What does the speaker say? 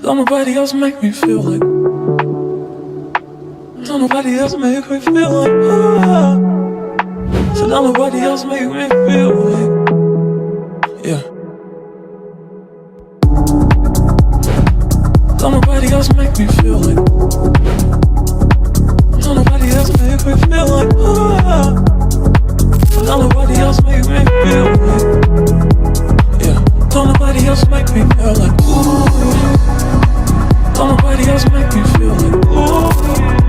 Don't nobody else make me feel like. Don't nobody else make me feel like. So don't nobody else make me feel like. Yeah. Don't nobody else make me feel like. Don't nobody else make me feel like. Don't nobody else make me feel like. Yeah. Don't nobody else make me feel like. Ooh. Don't nobody else make me feel like. Ooh.